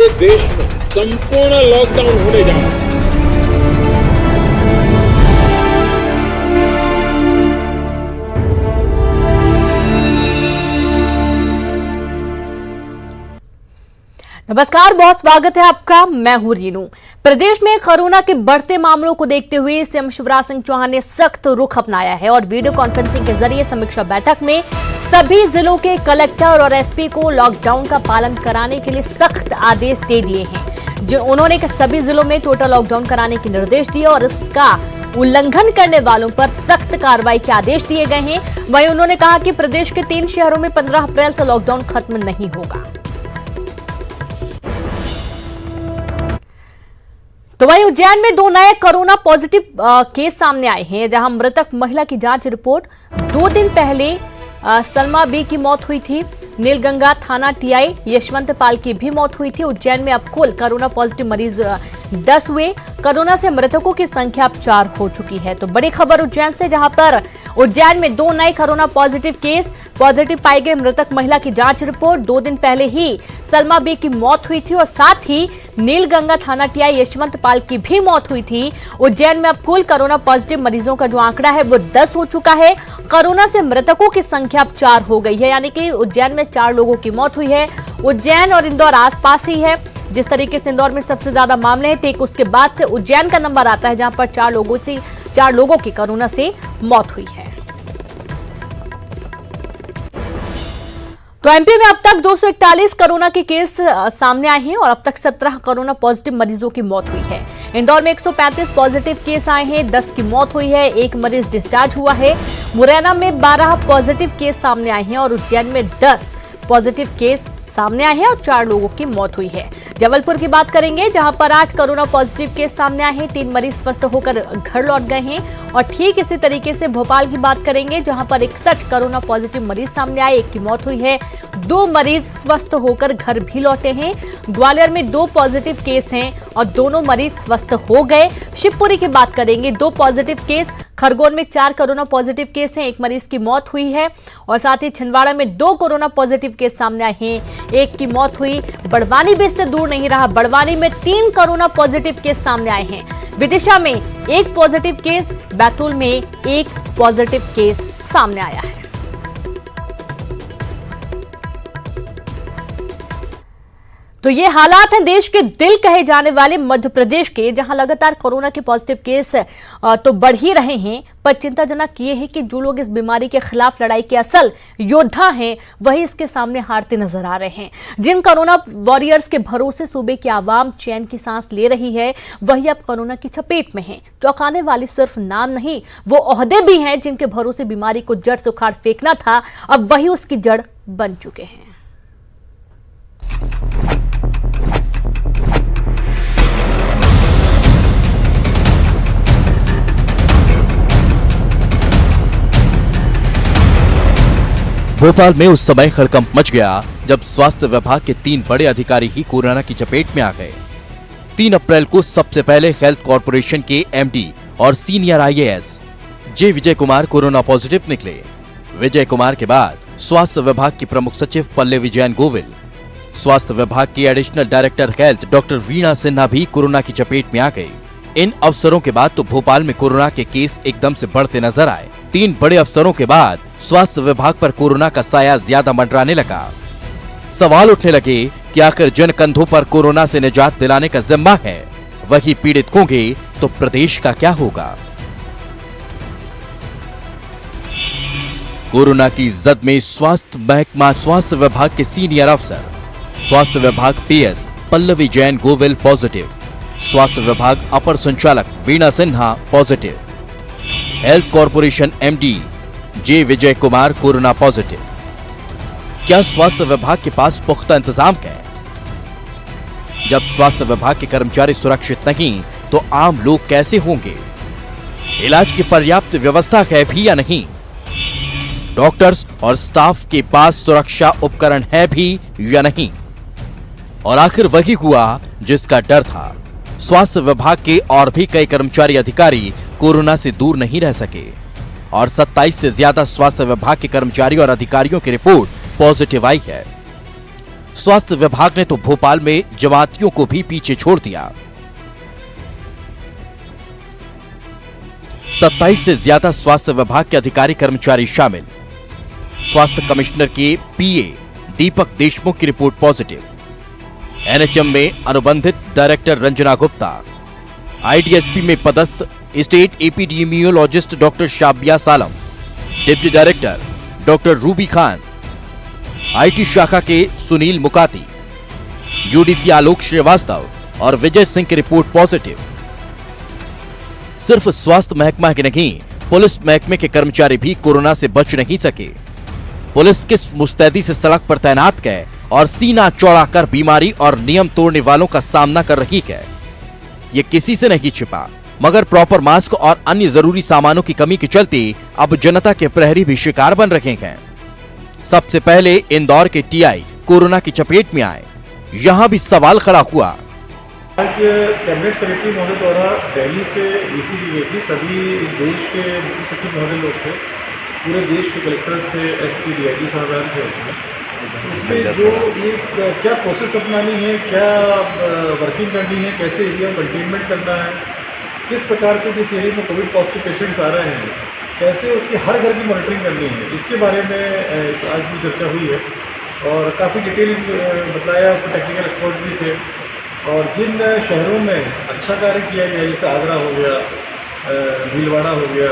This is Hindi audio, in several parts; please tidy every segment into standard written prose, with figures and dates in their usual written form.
देश में संपूर्ण लॉकडाउन होने जा रहा है। नमस्कार, बहुत स्वागत है आपका। मैं हूं रीनू। प्रदेश में कोरोना के बढ़ते मामलों को देखते हुए सीएम शिवराज सिंह चौहान ने सख्त रुख अपनाया है और वीडियो कॉन्फ्रेंसिंग के जरिए समीक्षा बैठक में सभी जिलों के कलेक्टर और एसपी को लॉकडाउन का पालन कराने के लिए सख्त आदेश दे दिए हैं। जो उन्होंने सभी जिलों में टोटल लॉकडाउन कराने के निर्देश दिए और इसका उल्लंघन करने वालों पर सख्त कार्रवाई के आदेश दिए गए हैं। वहीं उन्होंने कहा कि प्रदेश के 3 शहरों में 15 अप्रैल से लॉकडाउन खत्म नहीं होगा। तो वहीं उज्जैन में 2 नए कोरोना पॉजिटिव केस सामने आए हैं, जहां मृतक महिला की जांच रिपोर्ट 2 दिन पहले सलमा बी की मौत हुई थी। नीलगंगा थाना टीआई यशवंत पाल की भी मौत हुई थी। उज्जैन में अब कुल कोरोना पॉजिटिव मरीज 10 हुए। कोरोना से मृतकों की संख्या अब 4 हो चुकी है। तो बड़ी खबर उज्जैन से, जहां पर उज्जैन में 2 नए कोरोना पॉजिटिव केस पॉजिटिव पाई गए। मृतक महिला की जांच रिपोर्ट 2 दिन पहले ही सलमा बी की मौत हुई थी और साथ ही नीलगंगा थाना टीआई यशवंत पाल की भी मौत हुई थी। उज्जैन में अब कुल कोरोना पॉजिटिव मरीजों का जो आंकड़ा है वो 10 हो चुका है। कोरोना से मृतकों की संख्या अब 4 हो गई है, यानी कि उज्जैन में 4 लोगों की मौत हुई है। उज्जैन और इंदौर आसपास ही है। जिस तरीके से इंदौर में सबसे ज्यादा मामले हैं, ठीक उसके बाद से उज्जैन का नंबर आता है, जहां पर 4 लोगों की कोरोना से मौत हुई है। तो एमपी में अब तक 241 कोरोना के केस सामने आए हैं और अब तक 17 कोरोना पॉजिटिव मरीजों की मौत हुई है। इंदौर में 135 पॉजिटिव केस आए हैं, 10 की मौत हुई है, 1 मरीज डिस्चार्ज हुआ है। मुरैना में 12 पॉजिटिव केस सामने आए हैं और उज्जैन में 10 पॉजिटिव केस सामने आए हैं और 4 लोगों की मौत हुई है। जबलपुर की बात करेंगे, जहां पर 8 कोरोना पॉजिटिव केस सामने आए हैं, 3 मरीज स्वस्थ होकर घर लौट गए हैं। और ठीक इसी तरीके से भोपाल की बात करेंगे, जहां पर 61 कोरोना पॉजिटिव मरीज सामने आए, 1 की मौत हुई है, 2 मरीज स्वस्थ होकर घर भी लौटे हैं। ग्वालियर में 2 पॉजिटिव केस हैं और दोनों मरीज स्वस्थ हो गए। शिवपुरी की बात करेंगे, 2 पॉजिटिव केस। खरगोन में 4 कोरोना पॉजिटिव केस हैं, 1 मरीज की मौत हुई है। और साथ ही छिंदवाड़ा में 2 कोरोना पॉजिटिव केस सामने आए हैं, 1 की मौत हुई। बड़वानी भी इससे दूर नहीं रहा, बड़वानी में 3 कोरोना पॉजिटिव केस सामने आए हैं। विदिशा में 1 पॉजिटिव केस, बैतूल में 1 पॉजिटिव केस सामने आया है। तो ये हालात हैं देश के दिल कहे जाने वाले मध्य प्रदेश के, जहां लगातार कोरोना के पॉजिटिव केस तो बढ़ ही रहे हैं, पर चिंताजनक ये है कि जो लोग इस बीमारी के खिलाफ लड़ाई के असल योद्धा हैं, वही इसके सामने हारते नजर आ रहे हैं। जिन कोरोना वॉरियर्स के भरोसे सूबे की आवाम चैन की सांस ले रही है, वही अब कोरोना की चपेट में है। चौंकाने वाले सिर्फ नाम नहीं, वो ओहदे भी हैं जिनके भरोसे बीमारी को जड़ से उखाड़ फेंकना था, अब वही उसकी जड़ बन चुके हैं। भोपाल में उस समय हड़कंप मच गया जब स्वास्थ्य विभाग के 3 बड़े अधिकारी ही कोरोना की चपेट में आ गए। 3 अप्रैल को सबसे पहले हेल्थ कॉर्पोरेशन के एमडी और सीनियर आईएएस जे विजय कुमार कोरोना पॉजिटिव निकले। विजय कुमार के बाद स्वास्थ्य विभाग की प्रमुख सचिव पल्लवी जैन गोविल, स्वास्थ्य विभाग की एडिशनल डायरेक्टर हेल्थ डॉक्टर वीणा सिन्हा भी कोरोना की चपेट में आ गई। इन अफसरों के बाद तो भोपाल में कोरोना के केस एकदम से बढ़ते नजर आए। 3 बड़े अफसरों के बाद स्वास्थ्य विभाग पर कोरोना का साया ज्यादा मंडराने लगा। सवाल उठने लगे कि आखिर जिन कंधों पर कोरोना से निजात दिलाने का जिम्मा है, वही पीड़ित होंगे तो प्रदेश का क्या होगा। कोरोना की जद में स्वास्थ्य महकमा स्वास्थ्य विभाग के सीनियर अफसर, स्वास्थ्य विभाग पीएस पल्लवी जैन गोविल पॉजिटिव, स्वास्थ्य विभाग अपर संचालक Veena Sinha positive, health corporation MD J Vijay Kumar corona positive. क्या स्वास्थ्य विभाग के पास पुख्ता इंतजाम है? जब स्वास्थ्य विभाग के कर्मचारी सुरक्षित नहीं तो आम लोग कैसे होंगे? इलाज की पर्याप्त व्यवस्था है भी या नहीं? डॉक्टर्स और स्टाफ के पास सुरक्षा उपकरण है भी या नहीं? और आखिर वही हुआ जिसका डर था। स्वास्थ्य विभाग के और भी कई कर्मचारी अधिकारी कोरोना से दूर नहीं रह सके और 27 से ज्यादा स्वास्थ्य विभाग के कर्मचारियों और अधिकारियों की रिपोर्ट पॉजिटिव आई है। स्वास्थ्य विभाग ने तो भोपाल में जमातियों को भी पीछे छोड़ दिया। 27 से ज्यादा स्वास्थ्य विभाग के अधिकारी कर्मचारी शामिल। स्वास्थ्य कमिश्नर के पीए दीपक देशमुख की रिपोर्ट पॉजिटिव। एनएचएम में अनुबंधित डायरेक्टर रंजना गुप्ता, आईडीएसपी में पदस्थ state epidemiologist doctor Shabiya Salam, deputy director doctor Ruby Khan, IT शाखा के सुनील मुकाती, यूडीसी आलोक श्रीवास्तव और विजय सिंह की रिपोर्ट पॉजिटिव। सिर्फ स्वास्थ्य महकमा के नहीं, पुलिस महकमे के कर्मचारी भी कोरोना से बच नहीं सके। पुलिस किस मुस्तैदी से सड़क पर तैनात है और सीना चौड़ा कर बीमारी और नियम तोड़ने वालों का सामना कर रही है, ये किसी से नहीं छिपा। मगर प्रॉपर मास्क और अन्य जरूरी सामानों की कमी के चलते अब जनता के प्रहरी भी शिकार बन रहे हैं। सबसे पहले इंदौर के टीआई कोरोना की चपेट में आए, यहां भी सवाल खड़ा हुआ। आज कैबिनेट सेक्रेटरी महोदय द्वारा दिल्ली से ईसी दी गई थी। सभी देश के मुख्य सचिव महोदय लोग थे, पूरे देश के कलेक्टर से एसपी डीआईजी साहब थे। उसमें जो ये क्या प्रोसेस अपनानी है, क्या वर्किंग करनी है, कैसे एरिया कंटेनमेंट करना है, किस प्रकार से जिस एरिया में कोविड पॉजिटिव पेशेंट्स आ रहे हैं कैसे उसकी हर घर की मॉनिटरिंग करनी है, इसके बारे में आज भी चर्चा हुई है और काफ़ी डिटेल बताया। उसमें टेक्निकल एक्सपर्ट्स भी थे और जिन शहरों में अच्छा कार्य किया गया, जैसे आगरा हो गया, भीलवाड़ा हो गया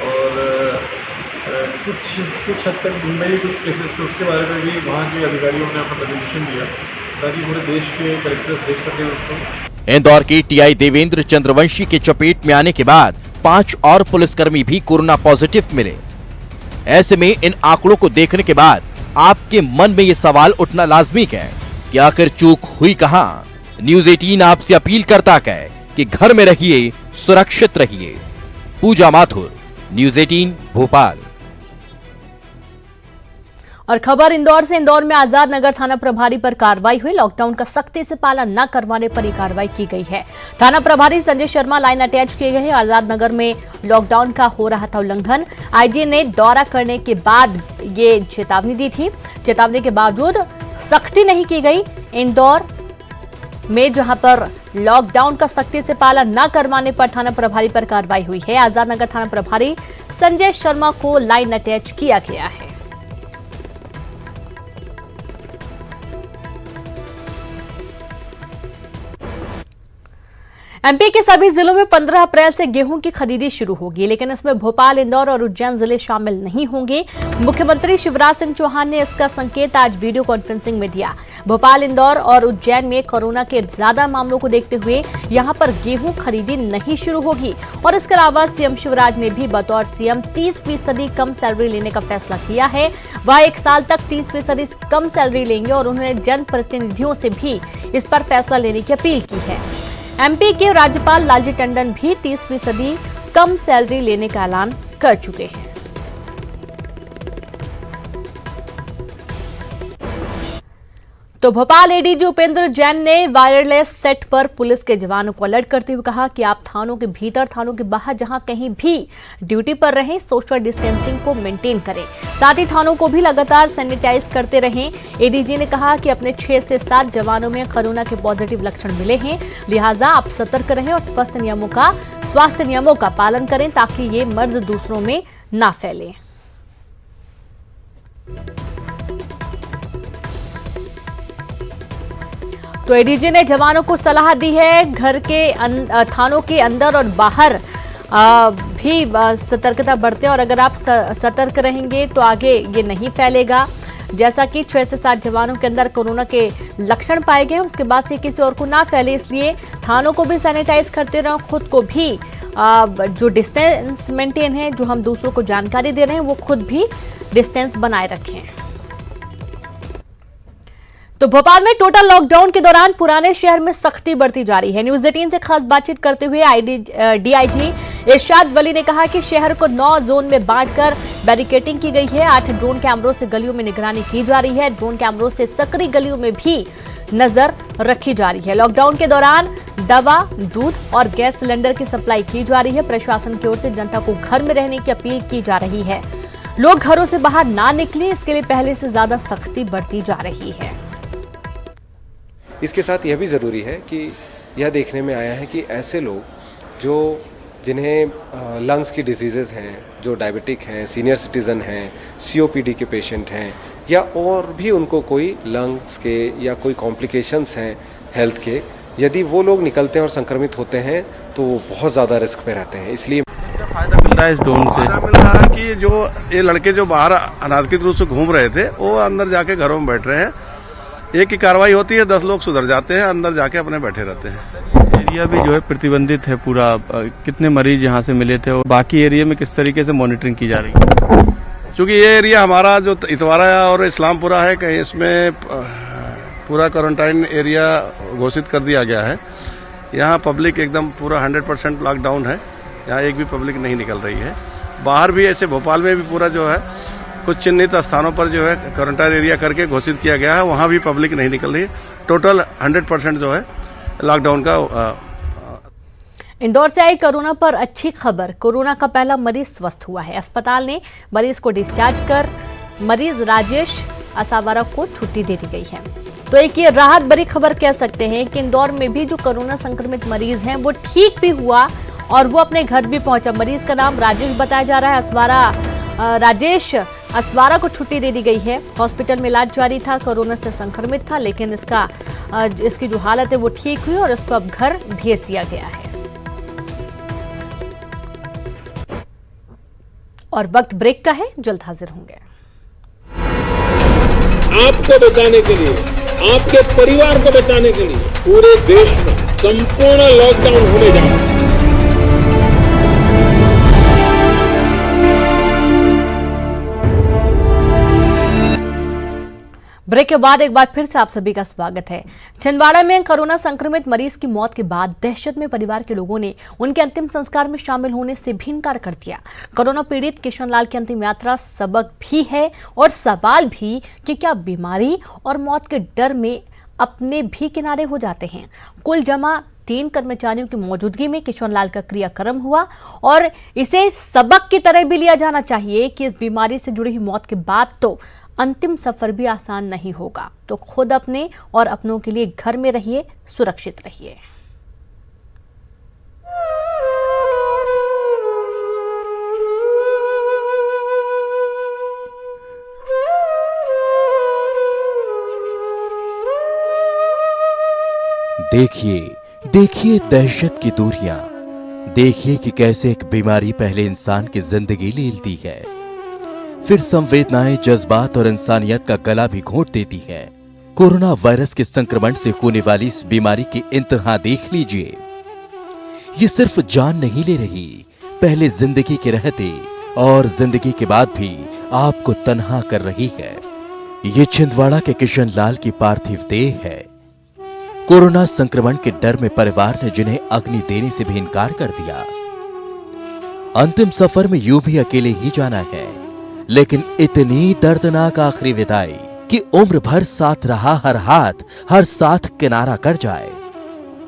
और कुछ हद तक मुंबई कुछ केसेस थे, उसके बारे में भी वहाँ के अधिकारियों ने अपना प्रेजेंटेशन दिया ताकि पूरे देश के कलेक्टर्स देख सकें उसको। इंदौर के टीआई देवेंद्र चंद्रवंशी के चपेट में आने के बाद 5 और पुलिसकर्मी भी कोरोना पॉजिटिव मिले। ऐसे में इन आंकड़ों को देखने के बाद आपके मन में ये सवाल उठना लाजमी है कि आखिर चूक हुई कहां। न्यूज 18 आपसे अपील करता है कि घर में रहिए, सुरक्षित रहिए। पूजा माथुर, न्यूज 18 भोपाल। और खबर इंदौर से। इंदौर में आजाद नगर थाना प्रभारी पर कार्रवाई हुई। लॉकडाउन का सख्ती से पालन न करवाने पर यह कार्रवाई की गई है। थाना प्रभारी संजय शर्मा लाइन अटैच किए गए हैं। आजाद नगर में लॉकडाउन का हो रहा था उल्लंघन। आईजी ने दौरा करने के बाद ये चेतावनी दी थी। चेतावनी के बावजूद सख्ती नहीं की गई। इंदौर में जहां पर लॉकडाउन का सख्ती से पालन न करवाने पर थाना प्रभारी पर कार्रवाई हुई है। आजाद नगर थाना प्रभारी संजय शर्मा को लाइन अटैच किया गया है। एमपी के सभी जिलों में 15 अप्रैल से गेहूं की खरीदी शुरू होगी, लेकिन इसमें भोपाल, इंदौर और उज्जैन जिले शामिल नहीं होंगे। मुख्यमंत्री शिवराज सिंह चौहान ने इसका संकेत आज वीडियो कॉन्फ्रेंसिंग में दिया। भोपाल, इंदौर और उज्जैन में कोरोना के ज्यादा मामलों को देखते हुए यहां पर गेहूं खरीदी नहीं शुरू होगी। और इसके अलावा सीएम शिवराज ने भी बतौर सीएम 30% कम सैलरी लेने का फैसला किया है। वह 1 साल तक 30% कम सैलरी लेंगे और उन्होंने जनप्रतिनिधियों से भी इस पर फैसला लेने की अपील की है। एमपी के राज्यपाल लालजी टंडन भी 30% कम सैलरी लेने का ऐलान कर चुके हैं। तो भोपाल एडीजी उपेंद्र जैन ने वायरलेस सेट पर पुलिस के जवानों को अलर्ट करते हुए कहा कि आप थानों के भीतर, थानों के बाहर जहां कहीं भी ड्यूटी पर रहें, सोशल डिस्टेंसिंग को मेंटेन करें। साथ ही थानों को भी लगातार सैनिटाइज करते रहें। एडीजी ने कहा कि अपने 6 से 7 जवानों में कोरोना के पॉजिटिव लक्षण मिले हैं, लिहाजा आप सतर्क रहें और स्वास्थ्य नियमों का पालन करें ताकि ये मर्ज दूसरों में ना फैले। तो एडीजी ने जवानों को सलाह दी है घर के थानों के अंदर और बाहर भी सतर्कता बरतें और अगर आप सतर्क रहेंगे तो आगे ये नहीं फैलेगा। जैसा कि 6 से 7 जवानों के अंदर कोरोना के लक्षण पाए गए, उसके बाद से किसी और को ना फैले, इसलिए थानों को भी सैनिटाइज करते रहें। खुद को भी जो डिस्टेंस मेंटेन है, जो हम दूसरों को जानकारी दे रहे हैं, वो खुद भी डिस्टेंस बनाए रखें। तो भोपाल में टोटल लॉकडाउन के दौरान पुराने शहर में सख्ती बढ़ती जा रही है। न्यूज 18 से खास बातचीत करते हुए डीआईजी इरशाद वली ने कहा कि शहर को 9 जोन में बांटकर बैरिकेडिंग की गई है। 8 ड्रोन कैमरों से गलियों में निगरानी की जा रही है। ड्रोन कैमरों से सकरी गलियों में भी नजर रखी जा रही है। लॉकडाउन के दौरान दवा, दूध और गैस सिलेंडर की सप्लाई की जा रही है। प्रशासन की ओर से जनता को घर में रहने की अपील की जा रही है। लोग घरों से बाहर ना निकलें, इसके लिए पहले से ज्यादा सख्ती बढ़ती जा रही है। इसके साथ यह भी ज़रूरी है कि यह देखने में आया है कि ऐसे लोग जिन्हें लंग्स की डिजीज़ेज़ हैं, जो डायबिटिक हैं, सीनियर सिटीज़न हैं, COPD के पेशेंट हैं, या और भी उनको कोई लंग्स के या कोई कॉम्प्लिकेशंस हैं हेल्थ के, यदि वो लोग निकलते हैं और संक्रमित होते हैं तो वो बहुत ज़्यादा रिस्क पे रहते हैं। इसलिए फायदा मिल रहा है इस ड्रोन से। फायदा मिल रहा है कि जो ये लड़के जो बाहर अनाधिकृत रूप से घूम रहे थे वो अंदर जाके घरों में बैठ रहे हैं। एक की कार्रवाई होती है, 10 लोग सुधर जाते हैं, अंदर जाके अपने बैठे रहते हैं। एरिया भी जो है प्रतिबंधित है पूरा। कितने मरीज यहाँ से मिले थे और बाकी एरिया में किस तरीके से मॉनिटरिंग की जा रही है? क्योंकि ये एरिया हमारा जो इतवारा और इस्लामपुरा है, कहीं इसमें पूरा क्वारंटाइन एरिया घोषित कर दिया गया है। यहाँ पब्लिक एकदम पूरा 100% लॉकडाउन है, यहाँ एक भी पब्लिक नहीं निकल रही है। बाहर भी ऐसे भोपाल में भी पूरा जो है कुछ चिन्हित स्थानों पर जो है क्वारंटाइन एरिया करके घोषित किया गया है, वहाँ भी पब्लिक नहीं निकल रही है। टोटल 100% जो है लॉकडाउन का। इंदौर से आई कोरोना पर अच्छी खबर, कोरोना का पहला मरीज स्वस्थ हुआ है। अस्पताल ने मरीज को डिस्चार्ज कर मरीज राजेश असावारा को छुट्टी दे दी गई है। तो एक ये राहत भरी खबर कह सकते हैं कि इंदौर में भी जो कोरोना संक्रमित मरीज हैं वो ठीक भी हुआ और वो अपने घर भी पहुंचा। मरीज का नाम राजेश बताया जा रहा है। राजेश असवारा को छुट्टी दे दी गई है। हॉस्पिटल में इलाज जारी था, कोरोना से संक्रमित था, लेकिन इसकी जो हालत है वो ठीक हुई और उसको अब घर भेज दिया गया है। और वक्त ब्रेक का है, जल्द हाजिर होंगे। आपको बचाने के लिए, आपके परिवार को बचाने के लिए पूरे देश में संपूर्ण लॉकडाउन होने जा रहा है। ब्रेक के बाद एक बार फिर से आप सभी का स्वागत है। छिंदवाड़ा में कोरोना संक्रमित मरीज की मौत के बाद दहशत में परिवार के लोगों ने उनके अंतिम संस्कार में शामिल होने से भी इनकार कर दिया। कोरोना पीड़ित किशनलाल की अंतिम यात्रा सबक भी है और सवाल भी कि क्या बीमारी और मौत के डर में अपने भी किनारे हो जाते हैं। कुल जमा 3 कर्मचारियों की मौजूदगी में किशनलाल का क्रियाक्रम हुआ और इसे सबक की तरह भी लिया जाना चाहिए कि इस बीमारी से जुड़ी हुई मौत के बाद तो अंतिम सफर भी आसान नहीं होगा। तो खुद अपने और अपनों के लिए घर में रहिए, सुरक्षित रहिए। देखिए दहशत की दूरियां। देखिए कि कैसे एक बीमारी पहले इंसान की जिंदगी ले लेती है, फिर संवेदनाएं, जज्बात और इंसानियत का गला भी घोंट देती है। कोरोना वायरस के संक्रमण से होने वाली इस बीमारी की इंतहा देख लीजिए। ये सिर्फ जान नहीं ले रही, पहले जिंदगी के रहते और जिंदगी के बाद भी आपको तन्हा कर रही है। ये छिंदवाड़ा के किशनलाल की पार्थिव देह है। कोरोना संक्रमण के डर में परिवार ने जिन्हें अग्नि देने से भी इनकार कर दिया। अंतिम सफर में यूं भी अकेले ही जाना है, लेकिन इतनी दर्दनाक आखिरी विदाई कि उम्र भर साथ रहा हर हाथ हर साथ किनारा कर जाए।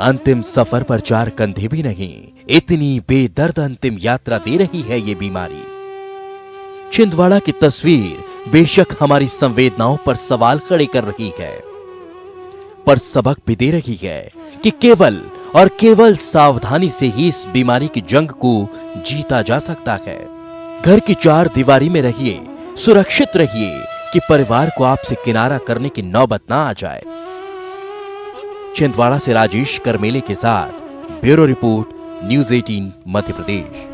अंतिम सफर पर 4 कंधे भी नहीं, इतनी बेदर्द अंतिम यात्रा दे रही है ये बीमारी। छिंदवाड़ा की तस्वीर बेशक हमारी संवेदनाओं पर सवाल खड़े कर रही है, पर सबक भी दे रही है कि केवल और केवल सावधानी से ही इस बीमारी की जंग को जीता जा सकता है। घर की 4 दीवारी में रहिए, सुरक्षित रहिए कि परिवार को आपसे किनारा करने की नौबत ना आ जाए। छिंदवाड़ा से राजेश करमेले के साथ bureau report, news 18 Madhya Pradesh.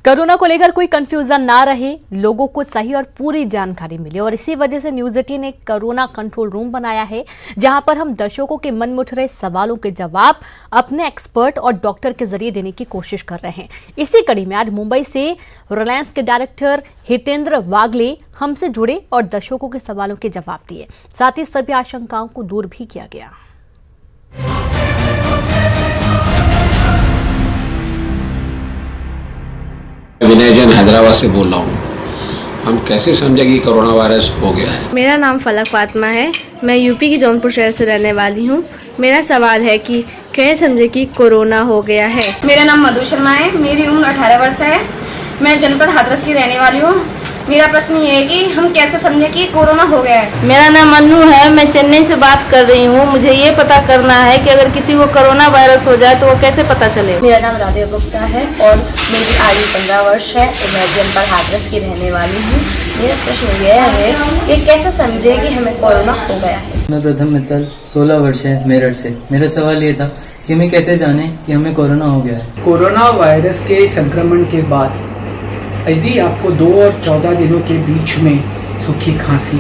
Corona को लेकर कोई कंफ्यूजन ना रहे, लोगों को सही और पूरी जानकारी मिले और इसी वजह से न्यूज़ 18 ने कोरोना कंट्रोल रूम बनाया है, जहां पर हम दर्शकों के मन में उठ रहे सवालों के जवाब अपने एक्सपर्ट और डॉक्टर के जरिए देने की कोशिश कर रहे हैं। इसी कड़ी में आज मुंबई से रिलायंस के डायरेक्टर हितेंद्र वागले हमसे जुड़े और दर्शकों के सवालों के जवाब दिए, साथ ही सभी आशंकाओं को दूर भी किया गया। विनय जैन हैदराबाद से बोल रहा हूँ। हम कैसे समझे कि कोरोना वायरस हो गया है? मेरा नाम फलक फातिमा है, मैं यूपी की जौनपुर शहर से रहने वाली हूँ। मेरा सवाल है कि कैसे समझे कि कोरोना हो गया है? मेरा नाम मधु शर्मा है, मेरी उम्र 18 वर्ष है। मैं जनपद हाथरस की रहने वाली हूँ। मेरा प्रश्न ये है कि हम कैसे समझे कि कोरोना हो गया है। मेरा नाम अनु है, मैं चेन्नई से बात कर रही हूँ। मुझे ये पता करना है कि अगर किसी को कोरोना वायरस हो जाए तो वो कैसे पता चले। मेरा नाम राधे गुप्ता है और मेरी आयु 15 वर्ष है और मैं जनपद हाथरस की रहने वाली हूँ। मेरा प्रश्न यह है कि कैसे समझे कि हमें कोरोना हो गया है। मैं प्रथम मित्तल 16 वर्ष है मेरठ से। मेरा सवाल ये था कि हमें कैसे जाने कि हमें कोरोना हो गया है। कोरोना वायरस के संक्रमण के बाद यदि आपको 2 और 14 दिनों के बीच में सूखी खांसी,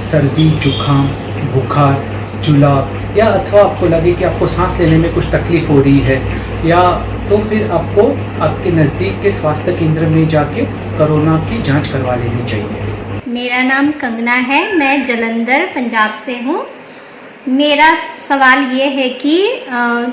सर्दी, जुखाम, बुखार, जुलाब या अथवा आपको लगे कि आपको सांस लेने में कुछ तकलीफ हो रही है या तो फिर आपको आपके नज़दीक के स्वास्थ्य केंद्र में जाके कोरोना की जांच करवा लेनी चाहिए। मेरा नाम कंगना है, मैं जलंधर पंजाब से हूँ। मेरा सवाल ये है कि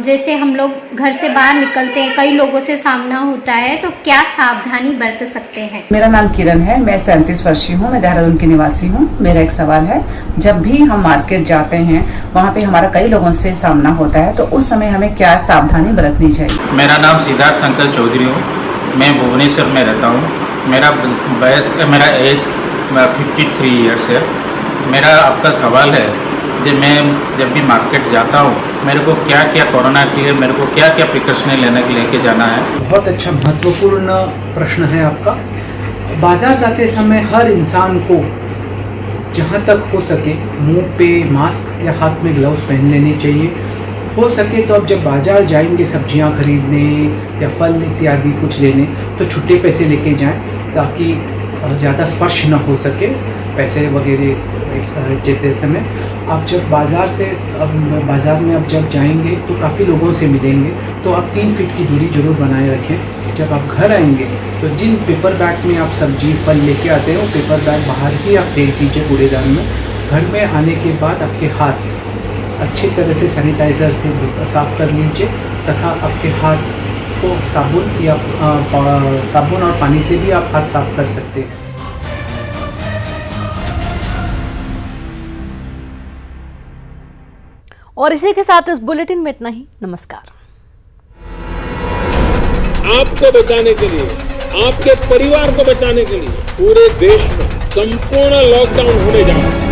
जैसे हम लोग घर से बाहर निकलते हैं, कई लोगों से सामना होता है, तो क्या सावधानी बरत सकते हैं। मेरा नाम किरण है, मैं 37 वर्षीय हूँ, मैं देहरादून की निवासी हूँ। मेरा एक सवाल है, जब भी हम मार्केट जाते हैं वहाँ पे हमारा कई लोगों से सामना होता है, तो उस समय हमें क्या सावधानी बरतनी चाहिए। मेरा नाम सिद्धार्थ शंकर चौधरी हूँ, मैं भुवनेश्वर में रहता हूँ। मेरा एज 53 ईयर्स है। मेरा आपका सवाल है कि मैं जब भी मार्केट जाता हूँ मेरे को क्या क्या कोरोना के लिए मेरे को क्या क्या प्रिकॉशन लेके जाना है। बहुत अच्छा महत्वपूर्ण प्रश्न है आपका। बाजार जाते समय हर इंसान को जहाँ तक हो सके मुंह पे मास्क या हाथ में ग्लव्स पहन लेने चाहिए। हो सके तो अब जब बाजार जाएंगे सब्जियां खरीदने या फल इत्यादि कुछ लेने तो छुट्टे पैसे लेके जाएं ताकि ज़्यादा स्पर्श न हो सके पैसे वगैरह देते समय। आप जब बाज़ार में अब जब जाएंगे तो काफ़ी लोगों से मिलेंगे, तो आप 3 फीट की दूरी जरूर बनाए रखें। जब आप घर आएंगे तो जिन पेपर बैग में आप सब्जी फल लेके आते हैं वो पेपर बैग बाहर ही आप फेंक दीजिए कूड़ेदान में। घर में आने के बाद आपके हाथ अच्छी तरह से सैनिटाइज़र से साफ़ कर लीजिए तथा आपके हाथ को साबुन और पानी से भी आप हाथ साफ कर सकते हैं। और इसी के साथ इस बुलेटिन में इतना ही। नमस्कार। आपको बचाने के लिए, आपके परिवार को बचाने के लिए पूरे देश में संपूर्ण लॉकडाउन होने जा रहा है।